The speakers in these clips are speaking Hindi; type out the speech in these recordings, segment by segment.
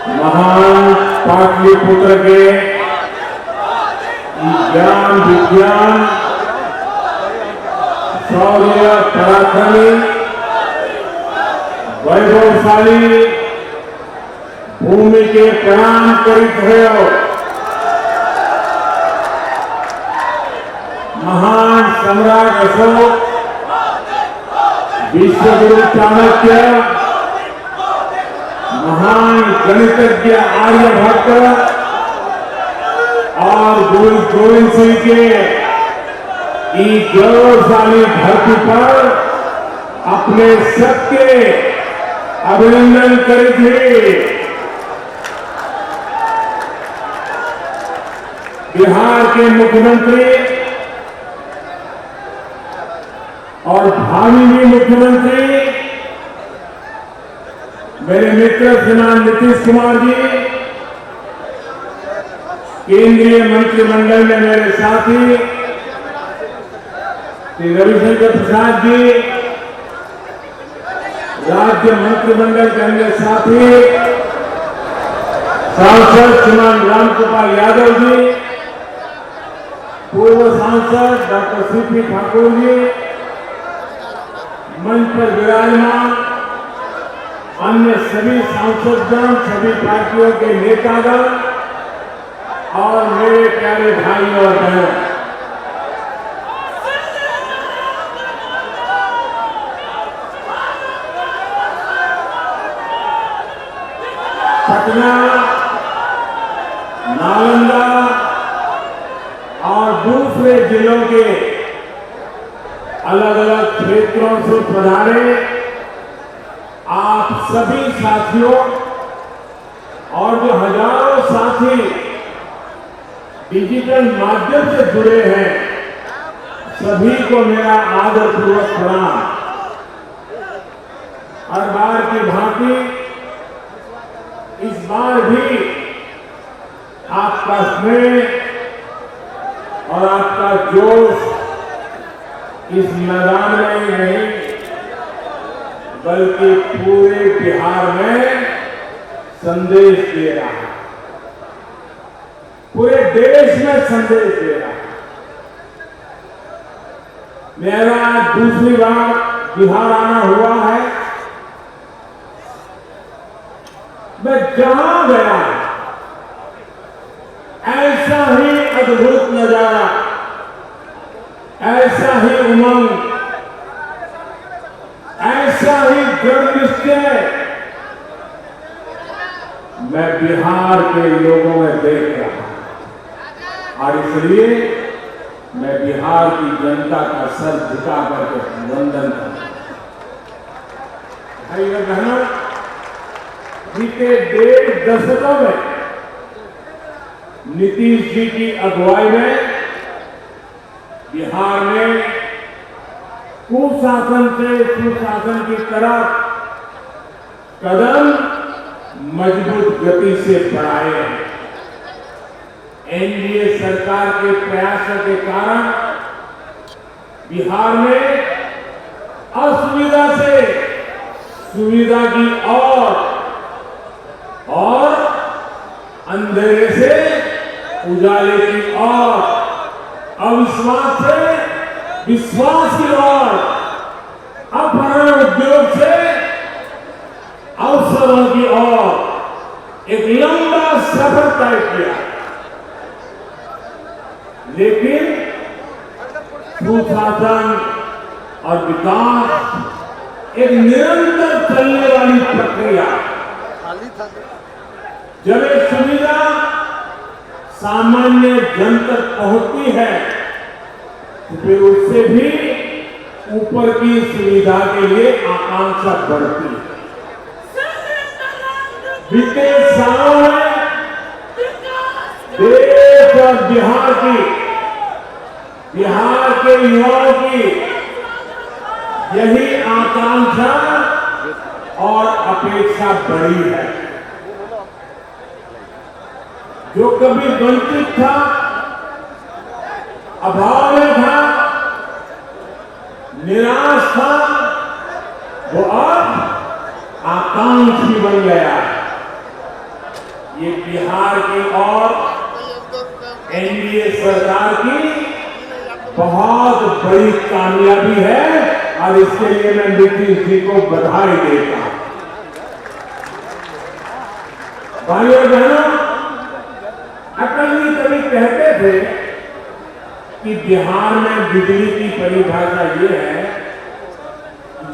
महान पाटलिपुत्र के ज्ञान विज्ञान शौर्य पराक्रमी वैभवशाली भूमि के प्रणाम करित हो महान सम्राट अशोक विश्वगुरु चाणक्य महान गणितज्ञ आर्यभट्ट और गुरु गोविंद सिंह के गौरवशाली धरती पर अपने सबके अभिनंदन करिए। बिहार के मुख्यमंत्री और भावी भी मुख्यमंत्री मेरे मित्र श्रीमान नीतीश कुमार जी, केंद्रीय मंत्रिमंडल में मेरे साथी श्री रविशंकर प्रसाद जी, राज्य मंत्रिमंडल के अन्य साथी सांसद श्रीमान रामगोपाल यादव जी, पूर्व सांसद डॉक्टर सीपी ठाकुर जी, मंच पर विराजमान अन्य सभी सांसदगण, सभी पार्टियों के नेतागण और मेरे प्यारे भाई और बहनों, पटना, नालंदा और दूसरे जिलों के अलग अलग क्षेत्रों से पधारे आप सभी साथियों और जो हजारों साथी डिजिटल माध्यम से जुड़े हैं, सभी को मेरा आदरपूर्वक प्रणाम। हर बार की भांति इस बार भी आपका स्नेह और आपका जोश इस मैदान में ही नहीं बल्कि पूरे बिहार में संदेश दे रहा है, पूरे देश में संदेश दे रहा है। मेरा दूसरी बार बिहार आना हुआ है। मैं जहां गया ऐसा ही अद्भुत नजारा, ऐसा ही उमंग, ऐसा ही दृढ़ निश्चय मैं बिहार के लोगों में देख रहा हूं और इसलिए मैं बिहार की जनता का सर झुका करके वंदन करता हूं। भाई और बहनों, बीते 1.5 दशकों में नीतीश जी की अगुवाई में बिहार में कुशासन से सुशासन की तरफ कदम मजबूत गति से बढ़ाए हैं। एनडीए सरकार के प्रयासों के कारण बिहार में असुविधा से सुविधा की और अंधेरे से उजाले की ओर, अविश्वास से विश्वास की ओर, अपहरण उद्योग से अवसरों की ओर एक लंबा सफर तय किया। लेकिन सुशासन और विकास एक निरंतर चलने वाली प्रक्रिया। जब एक सुविधा सामान्य जन तक पहुंचती है तो फिर उससे भी ऊपर की सुविधा के लिए आकांक्षा बढ़ती है। बीते सालों में देश और बिहार के युवाओं की यही आकांक्षा और अपेक्षा बढ़ी है। जो कभी वंचित था, अभाव में था, निराश था, वो अब आकांक्षी बन गया है। ये बिहार की और एनडीए सरकार की बहुत बड़ी कामयाबी है और इसके लिए मैं नीतीश जी को बधाई देता हूं। भाइयों और बहनों, अटल जी कभी कहते थे कि बिहार में बिजली की परिभाषा ये है,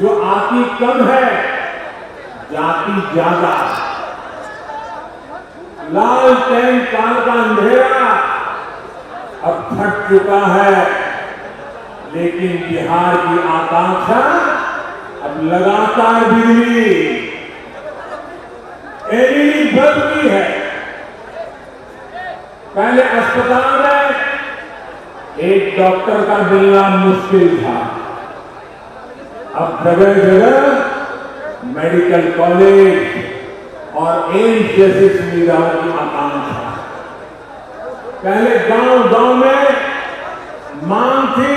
जो आती कम है जाती ज्यादा। लालटेन काल का अंधेरा अब फट चुका है, लेकिन बिहार की आकांक्षा अब लगातार बिजली एलईडी बल्ब की है। पहले अस्पताल में एक डॉक्टर का मिलना मुश्किल था, अब जगह जगह मेडिकल कॉलेज और एम्स जैसी सुविधाओं की आकांक्षा। पहले गांव गांव में मांग थी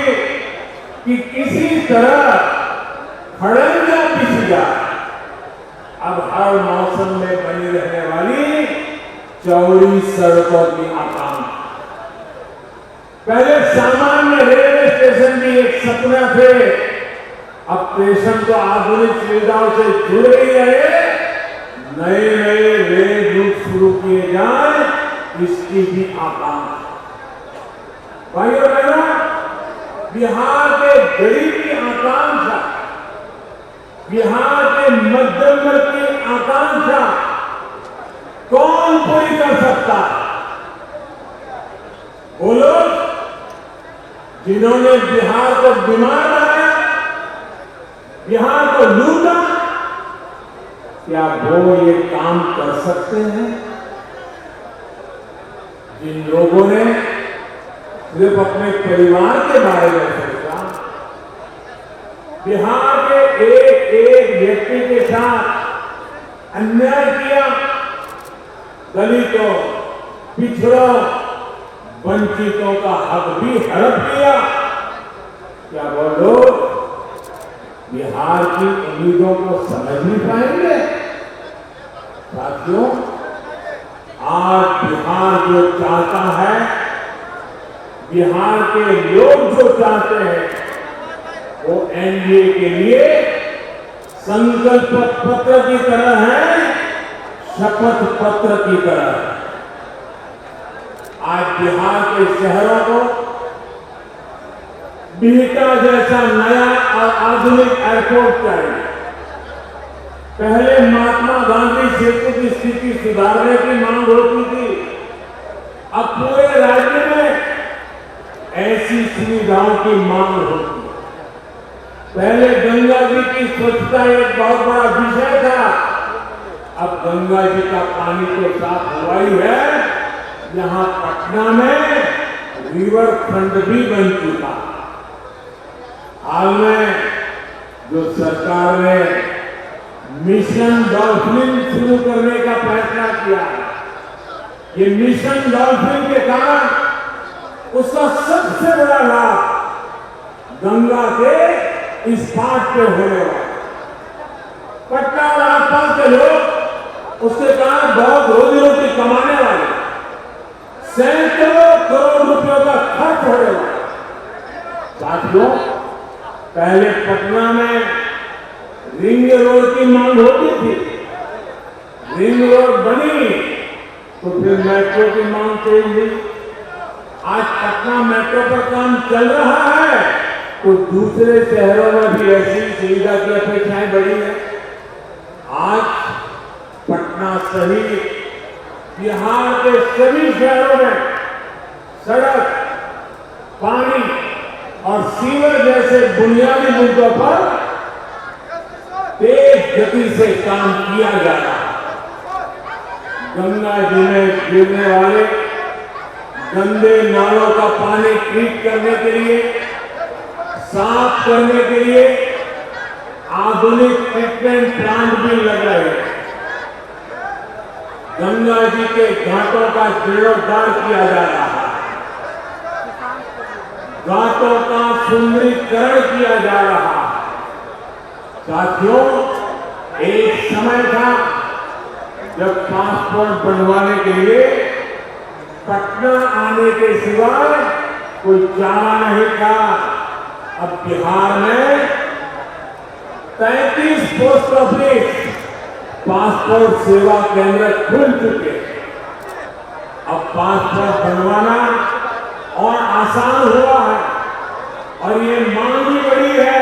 कि किसी तरह खड़ंजा पिस जाए, अब हर मौसम में बनी रहने वाली चौड़ी सड़कों की आकांक्षा। पहले सामान्य रेलवे स्टेशन भी एक सपना थे, अब स्टेशन तो आधुनिक सुविधाओं से जुड़े ही रहे, नए नए रेल रूट शुरू किए जाए, इसकी भी आकांक्षा। भाइयों बहनों, बिहार के गरीब की आकांक्षा, बिहार के मध्यम वर्ग की आकांक्षा कौन पूरी कर सकता है? वो लोग जिन्होंने बिहार को बीमार बनाया, बिहार को लूटा, क्या वो ये काम कर सकते हैं? जिन लोगों ने सिर्फ अपने परिवार के बारे में सोचा, बिहार के एक एक व्यक्ति के साथ अन्याय किया, दलितों, पिछड़ों, वंचितों का हक भी हड़प लिया, क्या वो लोग बिहार की उम्मीदों को समझ नहीं पाएंगे? साथियों, आज बिहार जो चाहता है, बिहार के लोग जो चाहते हैं, वो एनडीए के लिए संकल्प पत्र की तरह है, शपथ पत्र की तरह है। आज बिहार के शहरों को बिहटा जैसा नया और आधुनिक एयरपोर्ट चाहिए। पहले महात्मा गांधी सेतु की स्थिति सुधारने की मांग होती थी, अब पूरे राज्य में ऐसी सुविधाओं की मांग होती है। पहले गंगा जी की स्वच्छता एक बहुत बड़ा विषय था, अब गंगा जी का पानी तो साफ हुआ ही है, यहां पटना में रिवर फ्रंट भी बन चुका। हाल में जो सरकार ने मिशन डॉल्फिन शुरू करने का फैसला किया है, ये मिशन डॉल्फिन के कारण उसका सबसे बड़ा लाभ गंगा के इस पार पे होने वाला। पटना और आसपास के लोग उसके कारण बहुत रोजी रोटी कमाने वाले, सैकड़ों करोड़ रुपयों का खर्च होने वाला। साथियों, पहले पटना में रिंग रोड की मांग होती थी, रिंग रोड बनी तो फिर मेट्रो की मांग तेज हुई। आज पटना मेट्रो पर काम चल रहा है तो दूसरे शहरों में भी ऐसी सुविधा की अपेक्षाएं बढ़ी है। आज पटना सहित बिहार के सभी शहरों में सड़क, पानी और सीवर जैसे बुनियादी मुद्दों पर तेज गति से काम किया जा रहा है। गंगा जी में गिरने वाले गंदे नालों का पानी ट्रीट करने के लिए, साफ करने के लिए आधुनिक ट्रीटमेंट प्लांट भी लग रहे हैं। गंगा जी के घाटों का जीर्णोद्धार किया जा रहा है, घाटों का सुंदरीकरण किया जा रहा है। साथियों, एक समय था जब पासपोर्ट बनवाने के लिए पटना आने के सिवाय कोई चारा नहीं था। अब बिहार में 33 पोस्ट ऑफिस पासपोर्ट सेवा केंद्र खुल चुके हैं। अब पासपोर्ट बनवाना और आसान हुआ है और ये मांग भी बढ़ी है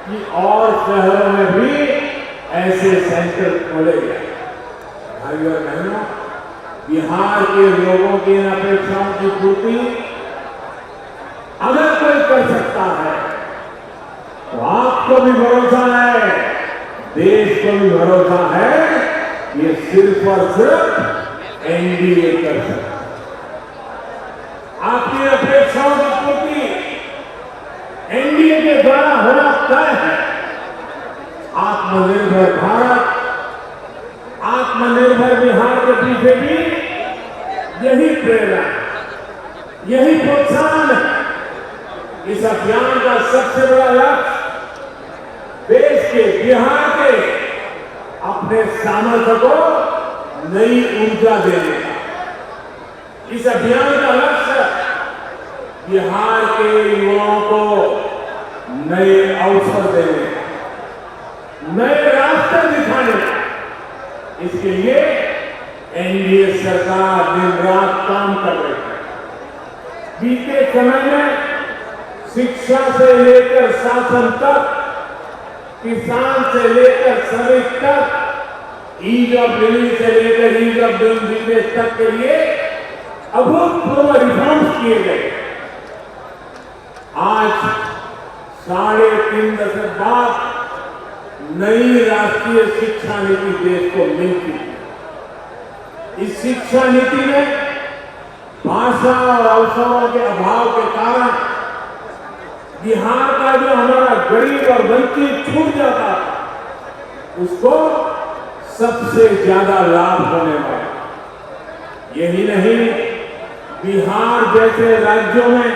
कि और शहरों में भी ऐसे सेंटर खोले जाए। भाइयों और बहनों, बिहार के लोगों की इन अपेक्षाओं की पूर्ति अगर कोई कर सकता है तो आपको भी भरोसा है, देश को भी भरोसा है, ये सिर्फ और सिर्फ एनडीए कर सकता है। आपकी अपेक्षाओं की पूर्ति एनडीए के द्वारा होना तय है। आत्मनिर्भर भारत, आत्मनिर्भर बिहार के पीछे भी यही प्रेरणा, यही प्रोत्साहन है। इस अभियान का सबसे बड़ा लक्ष्य देश के, बिहार के अपने सामर्थ्य को नई ऊर्जा देने का। इस अभियान का लक्ष्य बिहार के युवाओं को नए अवसर देने का, नए रास्ते दिखाने का। इसके लिए एनडीए सरकार दिन रात काम कर रही है। बीते समय में शिक्षा से लेकर शासन तक, किसान से लेकर श्रमिक तक, ईज ऑफ लिविंग से लेकर ईज ऑफ डूइंग बिजनेस तक के लिए अभूतपूर्व रिफॉर्म्स किए गए। आज 3.5 दशक बाद नई राष्ट्रीय शिक्षा नीति देश को मिल चुकी है। इस शिक्षा नीति में भाषा और अवसरों के अभाव के कारण बिहार का जो हमारा गरीब और वंचित छूट जाता था, उसको सबसे ज्यादा लाभ होने वाला। यही नहीं, बिहार जैसे राज्यों में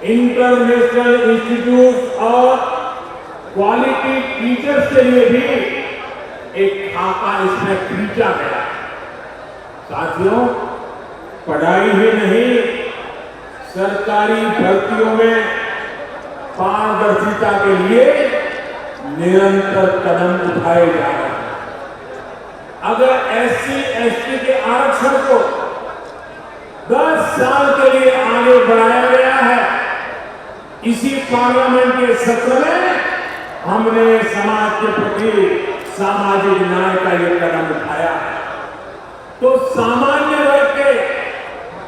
इंटरनेशनल इंस्टीट्यूट और क्वालिटी टीचर्स के लिए भी एक खाका इसमें खींचा गया। साथियों, पढ़ाई ही नहीं, सरकारी भर्तियों में पारदर्शिता के लिए निरंतर कदम उठाए जा रहे हैं। अगर SC/ST के आरक्षण को 10 साल के लिए आगे बढ़ाया गया है, इसी पार्लियामेंट के सत्र में हमने समाज के प्रति सामाजिक न्याय का ये कदम उठाया है। तो सामान्य वर्ग के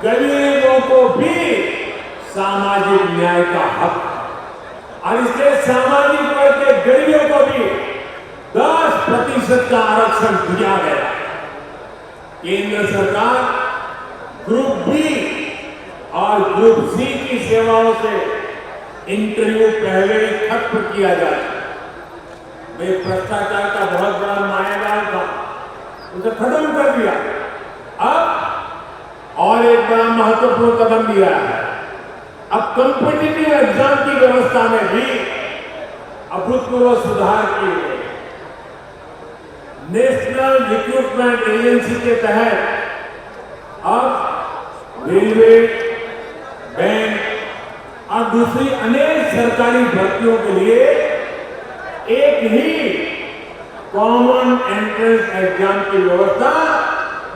गरीबों को भी सामाजिक न्याय का हक है और इसलिए सामाजिक वर्ग के गरीबों को भी 10% का आरक्षण दिया गया। केंद्र सरकार ग्रुप बी और ग्रुप सी की सेवाओं से इंटरव्यू पहले ही खत्म किया जा चुका। वे भ्रष्टाचार का बहुत बड़ा मायाजाल था, उसे खत्म कर दिया। अब और एक बड़ा महत्वपूर्ण कदम लिया है। अब कॉम्पिटिटिव एग्जाम की व्यवस्था में भी अभूतपूर्व सुधार किए गए। नेशनल रिक्रूटमेंट एजेंसी के तहत अब रेलवे, बैंक और दूसरी अनेक सरकारी भर्तियों के लिए एक ही कॉमन एंट्रेंस एग्जाम की व्यवस्था,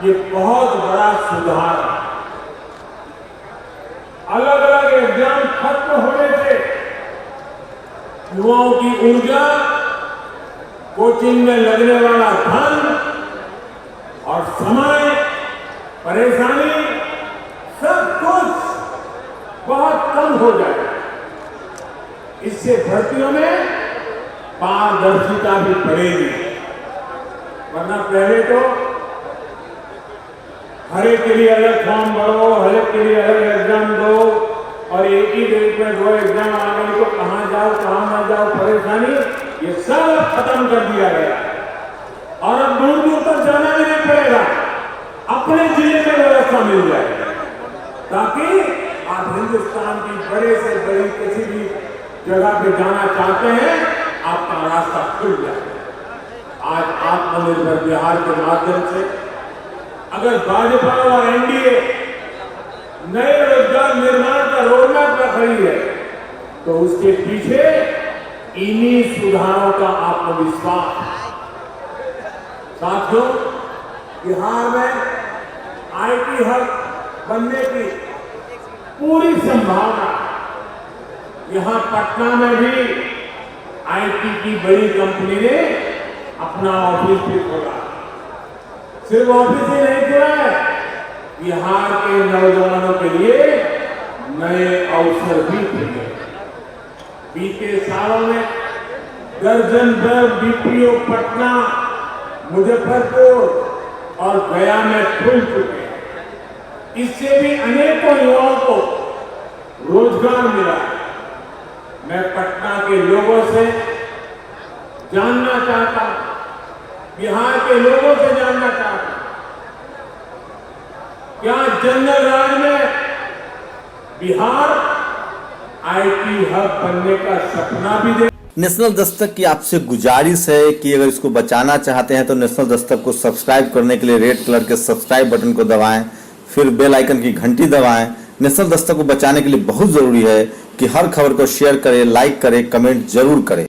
ये बहुत बड़ा सुधार है। अलग अलग एग्जाम खत्म होने से युवाओं की ऊर्जा, कोचिंग में लगने वाला धन और समय, परेशानी, सब कुछ बहुत कम हो जाए। इससे भर्तियों में पारदर्शिता भी बढ़ेगी। वरना पहले तो हर एक के लिए अलग फॉर्म भरो, हर एक के लिए अलग एग्जाम दो और एक ही डेट में 2 एग्जाम आ गए तो कहाँ जाओ कहाँ ना जाओ, परेशानी, ये सब खत्म कर दिया गया। और अब दूर दूर तक जाना भी नहीं पड़ेगा, अपने जिले में व्यवस्था मिल जाए ताकि आप हिंदुस्तान की बड़े से बड़ी किसी भी जगह पे जाना चाहते हैं, आपका रास्ता खुल जाए। आज आत्मनिर्भर बिहार के माध्यम से अगर भाजपा और एनडीए नए रोजगार निर्माण का रोडमैप रख रही है तो उसके पीछे इन्हीं सुधारों का आत्मविश्वास। साथियों, बिहार में आईटी हब बनने की पूरी संभावना। यहां पटना में भी आईटी की बड़ी कंपनी ने अपना ऑफिस भी खोला। सिर्फ ऑफिस ही नहीं खुला है, बिहार के नौजवानों के लिए नए अवसर भी खुले। बीते सालों में दर्जन भर बीपीओ पटना, मुजफ्फरपुर और गया में खुल चुके हैं। इससे भी अनेकों युवाओं को रोजगार मिला। मैं पटना के लोगों से जानना चाहता हूं, बिहार के लोगों से जानना चाहता हूं, क्या जनरल राज में बिहार आईटी हब बनने का सपना भी देख। नेशनल दस्तक की आपसे गुजारिश है कि अगर इसको बचाना चाहते हैं तो नेशनल दस्तक को सब्सक्राइब करने के लिए रेड कलर के सब्सक्राइब बटन को दबाएं, फिर बेल आइकन की घंटी दबाएं। नेशनल दस्तक को बचाने के लिए बहुत जरूरी है कि हर खबर को शेयर करें, लाइक करें, कमेंट जरूर करें।